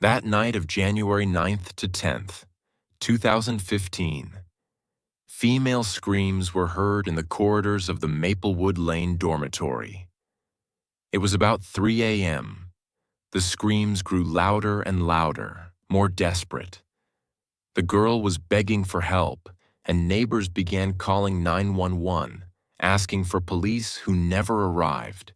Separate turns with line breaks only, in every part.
That night of January 9th to 10th, 2015, female screams were heard in the corridors of the Maplewood Lane dormitory. It was about 3 a.m. The screams grew louder and louder, more desperate. The girl was begging for help, and neighbors began calling 911, asking for police who never arrived.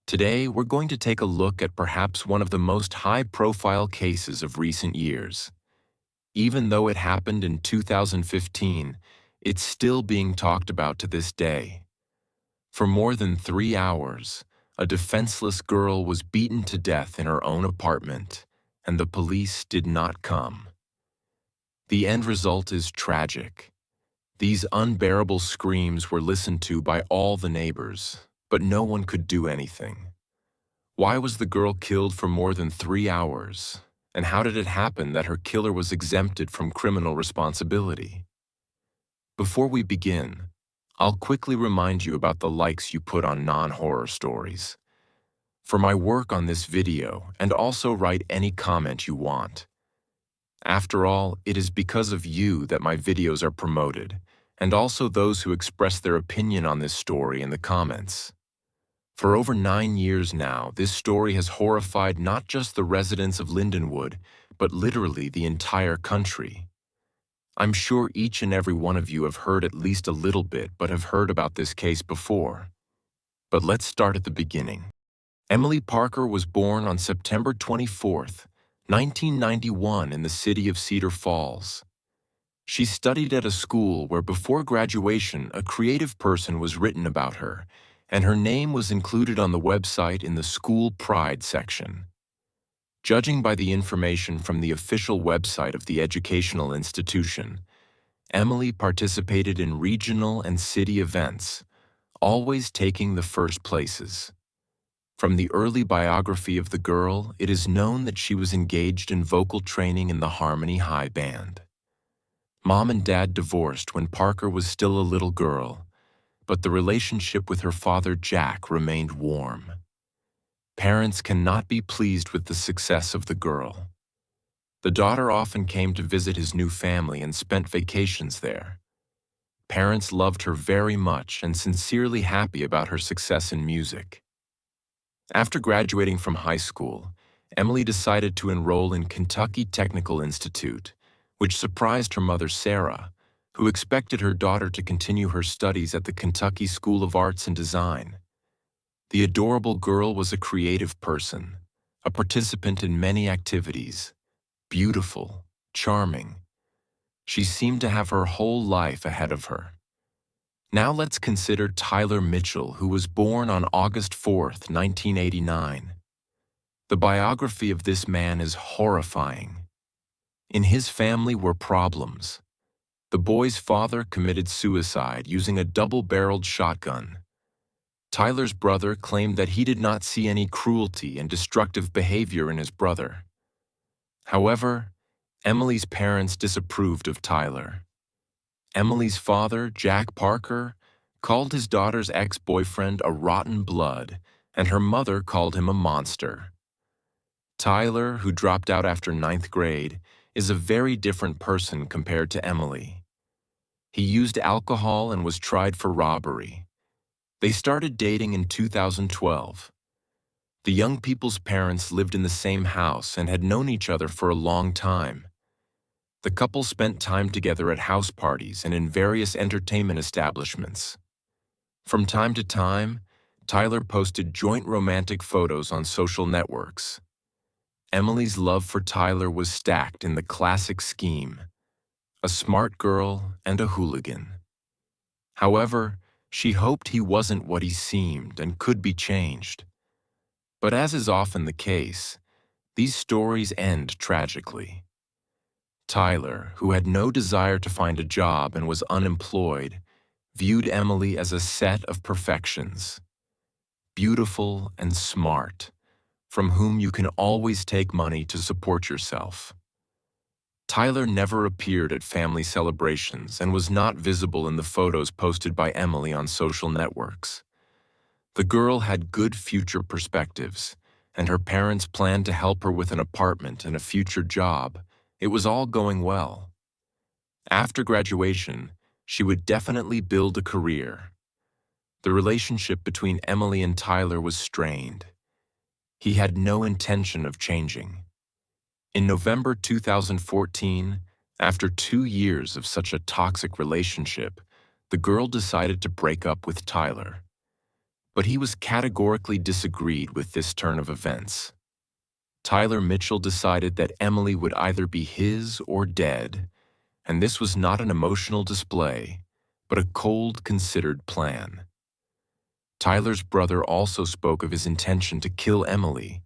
Today, we're going to take a look at perhaps one of the most high-profile cases of recent years. Even though it happened in 2015, it's still being talked about to this day. For more than 3 hours, a defenseless girl was beaten to death in her own apartment, and the police did not come. The end result is tragic. These unbearable screams were listened to by all the neighbors, but no one could do anything. Why was the girl killed for more than 3 hours? And how did it happen that her killer was exempted from criminal responsibility? Before we begin, I'll quickly remind you about the likes you put on non-horror stories. For my work on this video, and also write any comment you want. After all, it is because of you that my videos are promoted, and also those who express their opinion on this story in the comments. For over 9 years now, this story has horrified not just the residents of Lindenwood, but literally the entire country. I'm sure each and every one of you have heard at least a little bit, but have heard about this case before. But let's start at the beginning. Emily Parker was born on September 24th, 1991 in the city of Cedar Falls. She studied at a school where before graduation a creative person was written about her, and her name was included on the website in the School Pride section. Judging by the information from the official website of the educational institution, Emily participated in regional and city events, always taking the first places. From the early biography of the girl, it is known that she was engaged in vocal training in the Harmony High Band. Mom and Dad divorced when Parker was still a little girl, but the relationship with her father, Jack, remained warm. Parents cannot be pleased with the success of the girl. The daughter often came to visit his new family and spent vacations there. Parents loved her very much and sincerely happy about her success in music. After graduating from high school, Emily decided to enroll in Kentucky Technical Institute, which surprised her mother, Sarah, who expected her daughter to continue her studies at the Kentucky School of Arts and Design. The adorable girl was a creative person, a participant in many activities, beautiful, charming. She seemed to have her whole life ahead of her. Now let's consider Tyler Mitchell, who was born on August 4th, 1989. The biography of this man is horrifying. In his family were problems. The boy's father committed suicide using a double-barreled shotgun. Tyler's brother claimed that he did not see any cruelty and destructive behavior in his brother. However, Emily's parents disapproved of Tyler. Emily's father, Jack Parker, called his daughter's ex-boyfriend a rotten blood, and her mother called him a monster. Tyler, who dropped out after 9th grade, is a very different person compared to Emily. He used alcohol and was tried for robbery. They started dating in 2012. The young people's parents lived in the same house and had known each other for a long time. The couple spent time together at house parties and in various entertainment establishments. From time to time, Tyler posted joint romantic photos on social networks. Emily's love for Tyler was stacked in the classic scheme: a smart girl and a hooligan. However, she hoped he wasn't what he seemed and could be changed. But as is often the case, these stories end tragically. Tyler, who had no desire to find a job and was unemployed, viewed Emily as a set of perfections. Beautiful and smart, from whom you can always take money to support yourself. Tyler never appeared at family celebrations and was not visible in the photos posted by Emily on social networks. The girl had good future perspectives. and her parents planned to help her with an apartment and a future job. It was all going well. After graduation, she would definitely build a career. The relationship between Emily and Tyler was strained. He had no intention of changing. In November 2014, after 2 years of such a toxic relationship, the girl decided to break up with Tyler. But he was categorically disagreed with this turn of events. Tyler Mitchell decided that Emily would either be his or dead, and this was not an emotional display, but a cold, considered plan. Tyler's brother also spoke of his intention to kill Emily,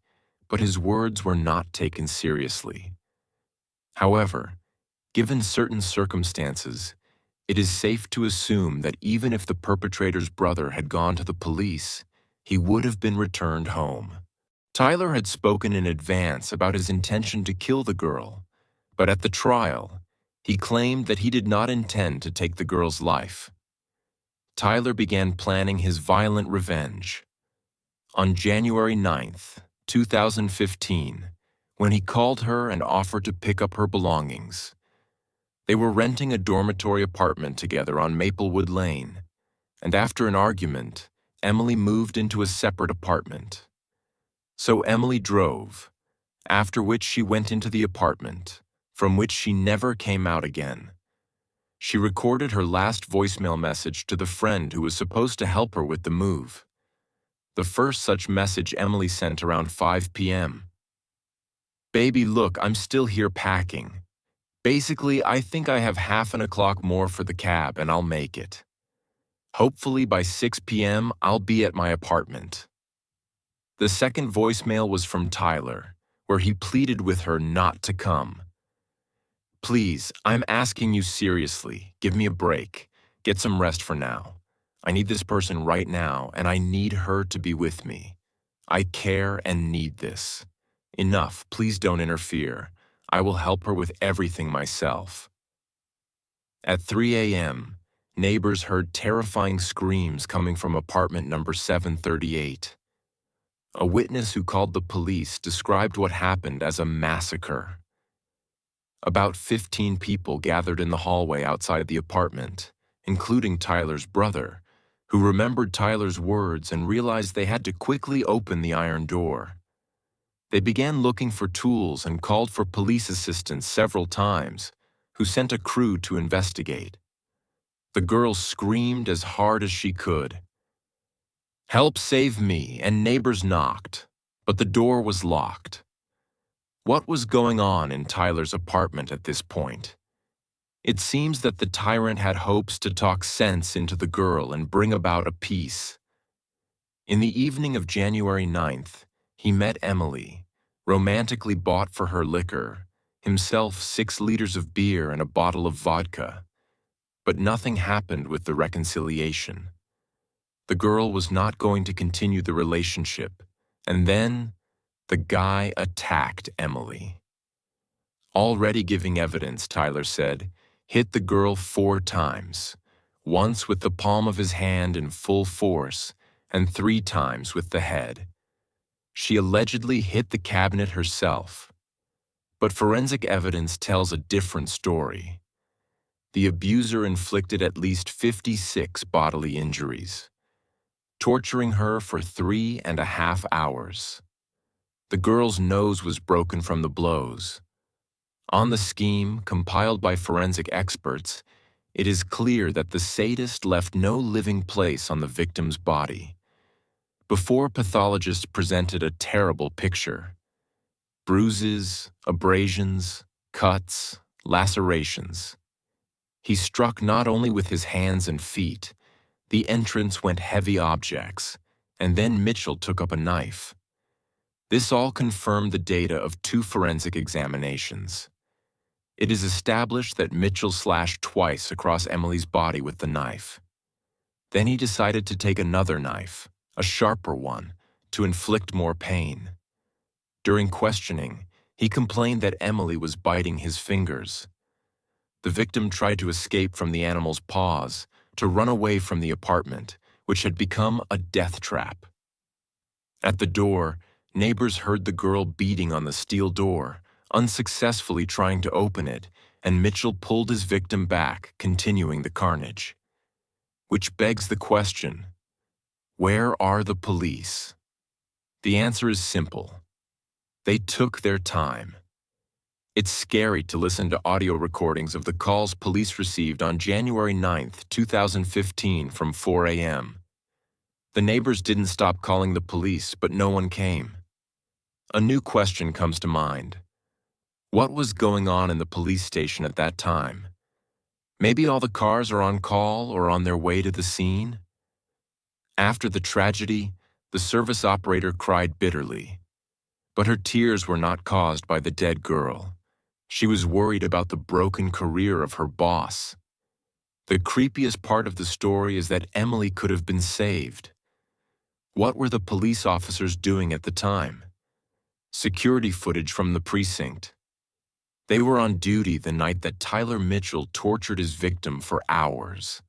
but his words were not taken seriously. However, given certain circumstances, it is safe to assume that even if the perpetrator's brother had gone to the police, he would have been returned home. Tyler had spoken in advance about his intention to kill the girl, but at the trial, he claimed that he did not intend to take the girl's life. Tyler began planning his violent revenge. On January 9th, 2015, when he called her and offered to pick up her belongings. They were renting a dormitory apartment together on Maplewood Lane, and after an argument, Emily moved into a separate apartment. So Emily drove, after which she went into the apartment, from which she never came out again. She recorded her last voicemail message to the friend who was supposed to help her with the move. The first such message Emily sent around 5 p.m. "Baby, look, I'm still here packing. Basically, I think I have half an o'clock more for the cab and I'll make it. Hopefully by 6 p.m. I'll be at my apartment." The second voicemail was from Tyler, where he pleaded with her not to come. "Please, I'm asking you seriously, give me a break. Get some rest for now. I need this person right now, and I need her to be with me. I care and need this. Enough, please don't interfere. I will help her with everything myself." At 3 a.m., neighbors heard terrifying screams coming from apartment number 738. A witness who called the police described what happened as a massacre. About 15 people gathered in the hallway outside the apartment, including Tyler's brother, who remembered Tyler's words and realized they had to quickly open the iron door. They began looking for tools and called for police assistance several times, who sent a crew to investigate. The girl screamed as hard as she could. "Help, save me," and neighbors knocked, but the door was locked. What was going on in Tyler's apartment at this point? It seems that the tyrant had hopes to talk sense into the girl and bring about a peace. In the evening of January 9th, he met Emily, romantically bought for her liquor, himself 6 liters of beer and a bottle of vodka. But nothing happened with the reconciliation. The girl was not going to continue the relationship, and then the guy attacked Emily. Already giving evidence, Tyler said, hit the girl 4 times, once with the palm of his hand in full force, and 3 times with the head. She allegedly hit the cabinet herself. But forensic evidence tells a different story. The abuser inflicted at least 56 bodily injuries, torturing her for 3.5 hours. The girl's nose was broken from the blows. On the scheme, compiled by forensic experts, it is clear that the sadist left no living place on the victim's body. Before, pathologists presented a terrible picture: bruises, abrasions, cuts, lacerations. He struck not only with his hands and feet. The entrance went heavy objects, and then Mitchell took up a knife. This all confirmed the data of 2 forensic examinations. It is established that Mitchell slashed twice across Emily's body with the knife. Then he decided to take another knife, a sharper one, to inflict more pain. During questioning, he complained that Emily was biting his fingers. The victim tried to escape from the animal's paws, to run away from the apartment, which had become a death trap. At the door, Neighbors heard the girl beating on the steel door, unsuccessfully trying to open it, and Mitchell pulled his victim back, continuing the carnage. Which begs the question, where are the police? The answer is simple. They took their time. It's scary to listen to audio recordings of the calls police received on January 9th, 2015 from 4 a.m. The neighbors didn't stop calling the police, but no one came. A new question comes to mind. What was going on in the police station at that time? Maybe all the cars are on call or on their way to the scene? After the tragedy, the service operator cried bitterly. But her tears were not caused by the dead girl. She was worried about the broken career of her boss. The creepiest part of the story is that Emily could have been saved. What were the police officers doing at the time? Security footage from the precinct. They were on duty the night that Tyler Mitchell tortured his victim for hours.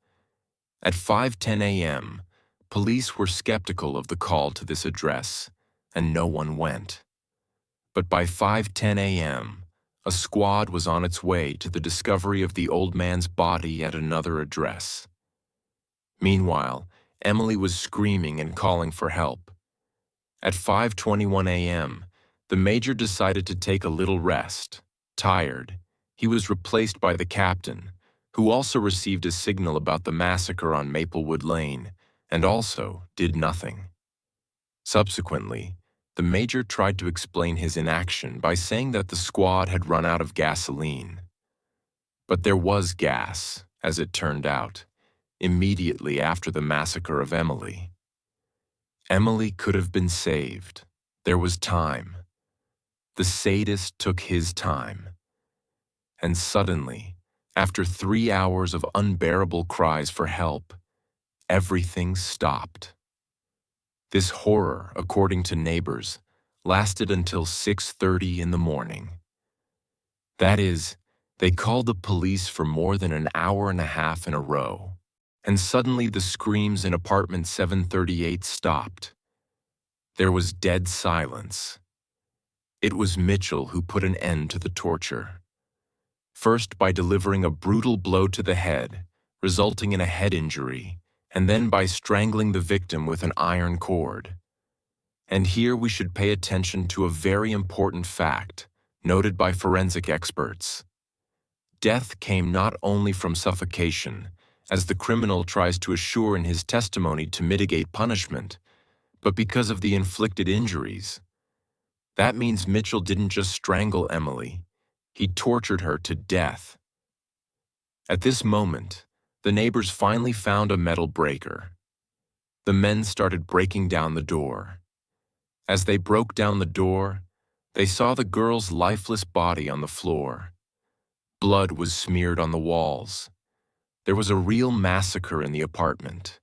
At 5:10 a.m., police were skeptical of the call to this address, and no one went. But by 5:10 a.m., a squad was on its way to the discovery of the old man's body at another address. Meanwhile, Emily was screaming and calling for help. At 5:21 a.m., the major decided to take a little rest. Tired, he was replaced by the captain, who also received a signal about the massacre on Maplewood Lane, and also did nothing. Subsequently, the major tried to explain his inaction by saying that the squad had run out of gasoline. But there was gas, as it turned out, immediately after the massacre of Emily. Emily could have been saved. There was time. The sadist took his time. And suddenly, after 3 hours of unbearable cries for help, everything stopped. This horror, according to neighbors, lasted until 6:30 in the morning. That is, they called the police for more than an hour and a half in a row, and suddenly the screams in apartment 738 stopped. There was dead silence. It was Mitchell who put an end to the torture. First by delivering a brutal blow to the head, resulting in a head injury, and then by strangling the victim with an iron cord. And here we should pay attention to a very important fact, noted by forensic experts. Death came not only from suffocation, as the criminal tries to assure in his testimony to mitigate punishment, but because of the inflicted injuries. That means Mitchell didn't just strangle Emily, he tortured her to death. At this moment, the neighbors finally found a metal breaker. The men started breaking down the door. As they broke down the door, they saw the girl's lifeless body on the floor. Blood was smeared on the walls. There was a real massacre in the apartment.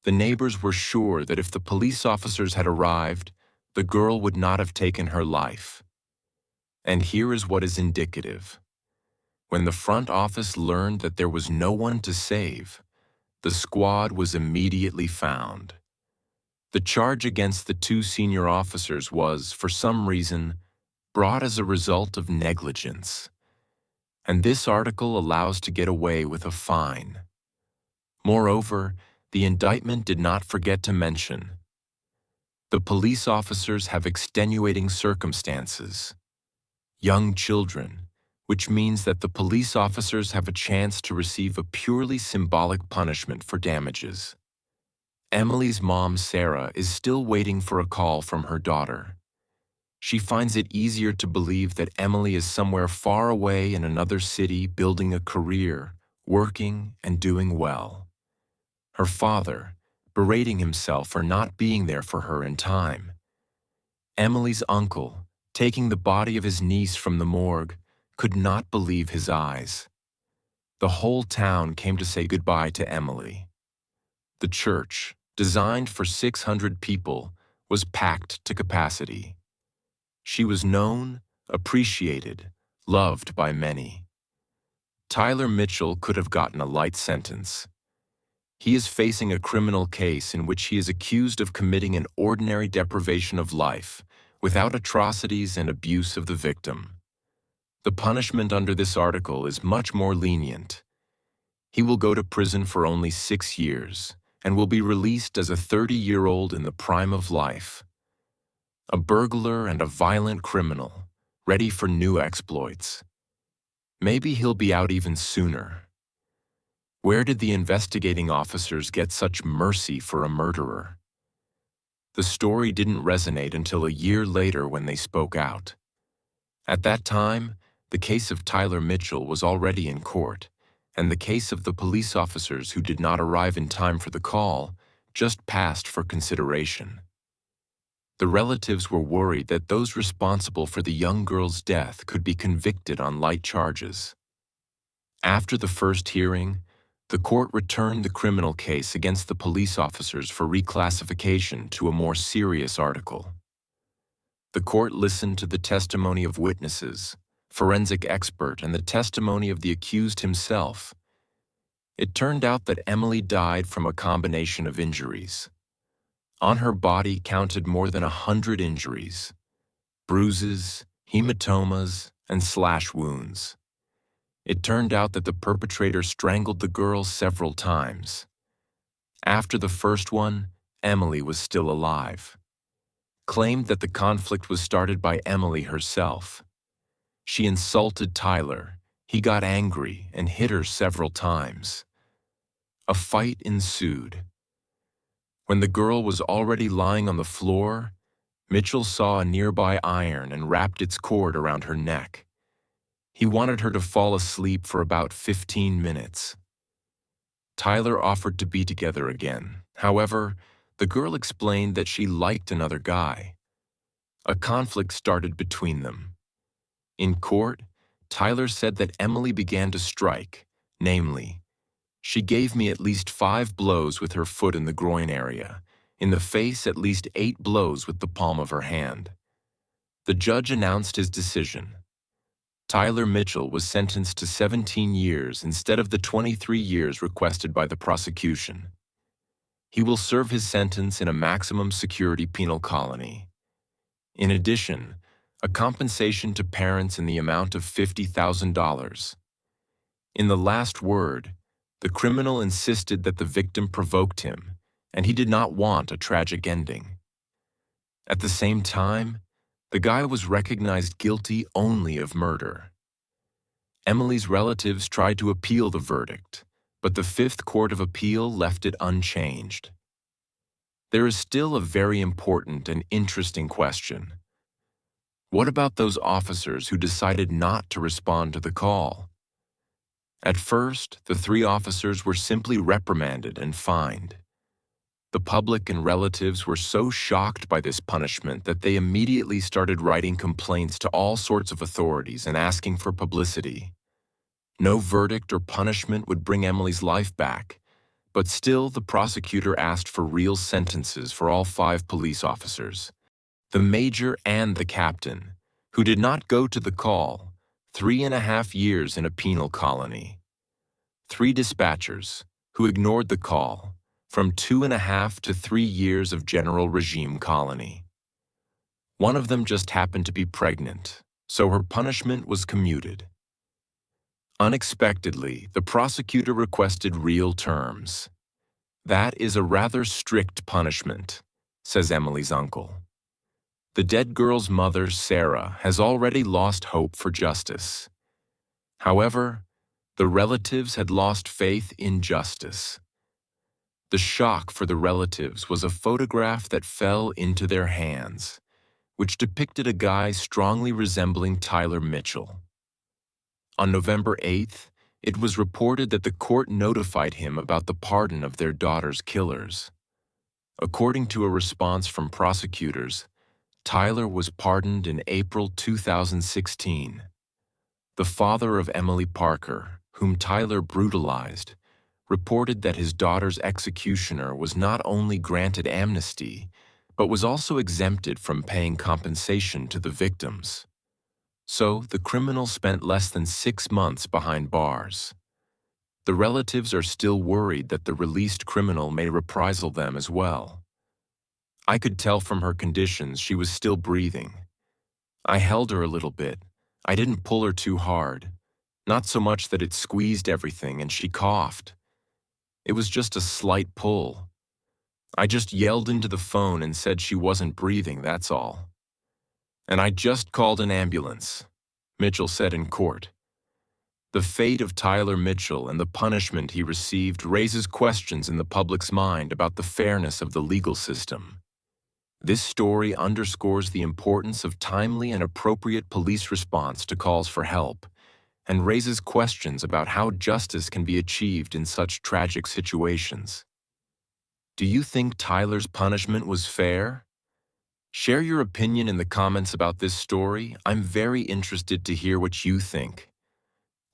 The neighbors were sure that if the police officers had arrived, the girl would not have taken her life. And here is what is indicative. When the front office learned that there was no one to save, the squad was immediately found. The charge against the two senior officers was, for some reason, brought as a result of negligence. And this article allows to get away with a fine. Moreover, the indictment did not forget to mention the police officers have extenuating circumstances. Young children, which means that the police officers have a chance to receive a purely symbolic punishment for damages. Emily's mom, Sarah, is still waiting for a call from her daughter. She finds it easier to believe that Emily is somewhere far away in another city building a career, working and doing well. Her father, berating himself for not being there for her in time. Emily's uncle, taking the body of his niece from the morgue, could not believe his eyes. The whole town came to say goodbye to Emily. The church, designed for 600 people, was packed to capacity. She was known, appreciated, loved by many. Tyler Mitchell could have gotten a light sentence. He is facing a criminal case in which he is accused of committing an ordinary deprivation of life without atrocities and abuse of the victim. The punishment under this article is much more lenient. He will go to prison for only 6 years and will be released as a 30-year-old in the prime of life. A burglar and a violent criminal, ready for new exploits. Maybe he'll be out even sooner. Where did the investigating officers get such mercy for a murderer? The story didn't resonate until a year later when they spoke out. At that time, the case of Tyler Mitchell was already in court, and the case of the police officers who did not arrive in time for the call just passed for consideration. The relatives were worried that those responsible for the young girl's death could be convicted on light charges. After the first hearing, the court returned the criminal case against the police officers for reclassification to a more serious article. The court listened to the testimony of witnesses, forensic expert, and the testimony of the accused himself. It turned out that Emily died from a combination of injuries. On her body counted more than 100 injuries, bruises, hematomas, and slash wounds. It turned out that the perpetrator strangled the girl several times. After the first one, Emily was still alive. Claimed that the conflict was started by Emily herself. She insulted Tyler. He got angry and hit her several times. A fight ensued. When the girl was already lying on the floor, Mitchell saw a nearby iron and wrapped its cord around her neck. He wanted her to fall asleep for about 15 minutes. Tyler offered to be together again. However, the girl explained that she liked another guy. A conflict started between them. In court, Tyler said that Emily began to strike, namely, she gave me at least 5 blows with her foot in the groin area, in the face at least 8 blows with the palm of her hand. The judge announced his decision. Tyler Mitchell was sentenced to 17 years instead of the 23 years requested by the prosecution. He will serve his sentence in a maximum security penal colony. In addition, a compensation to parents in the amount of $50,000. In the last word, the criminal insisted that the victim provoked him, and he did not want a tragic ending. At the same time, the guy was recognized guilty only of murder. Emily's relatives tried to appeal the verdict, but the Fifth Court of Appeal left it unchanged. There is still a very important and interesting question. What about those officers who decided not to respond to the call? At first, the 3 officers were simply reprimanded and fined. The public and relatives were so shocked by this punishment that they immediately started writing complaints to all sorts of authorities and asking for publicity. No verdict or punishment would bring Emily's life back, but still the prosecutor asked for real sentences for all 5 police officers, the major and the captain, who did not go to the call, 3.5 years in a penal colony. 3 dispatchers, who ignored the call, from 2.5 to 3 years of general regime colony. One of them just happened to be pregnant, so her punishment was commuted. Unexpectedly, the prosecutor requested real terms. That is a rather strict punishment, says Emily's uncle. The dead girl's mother, Sarah, has already lost hope for justice. However, the relatives had lost faith in justice. The shock for the relatives was a photograph that fell into their hands, which depicted a guy strongly resembling Tyler Mitchell. On November 8th, it was reported that the court notified him about the pardon of their daughter's killers. According to a response from prosecutors, Tyler was pardoned in April 2016. The father of Emily Parker, whom Tyler brutalized, reported that his daughter's executioner was not only granted amnesty, but was also exempted from paying compensation to the victims. So the criminal spent less than 6 months behind bars. The relatives are still worried that the released criminal may reprisal them as well. I could tell from her conditions she was still breathing. I held her a little bit. I didn't pull her too hard. Not so much that it squeezed everything and she coughed. It was just a slight pull. I just yelled into the phone and said she wasn't breathing, that's all. And I just called an ambulance, Mitchell said in court. The fate of Tyler Mitchell and the punishment he received raises questions in the public's mind about the fairness of the legal system. This story underscores the importance of timely and appropriate police response to calls for help, and raises questions about how justice can be achieved in such tragic situations. Do you think Tyler's punishment was fair? Share your opinion in the comments about this story. I'm very interested to hear what you think.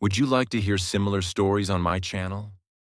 Would you like to hear similar stories on my channel?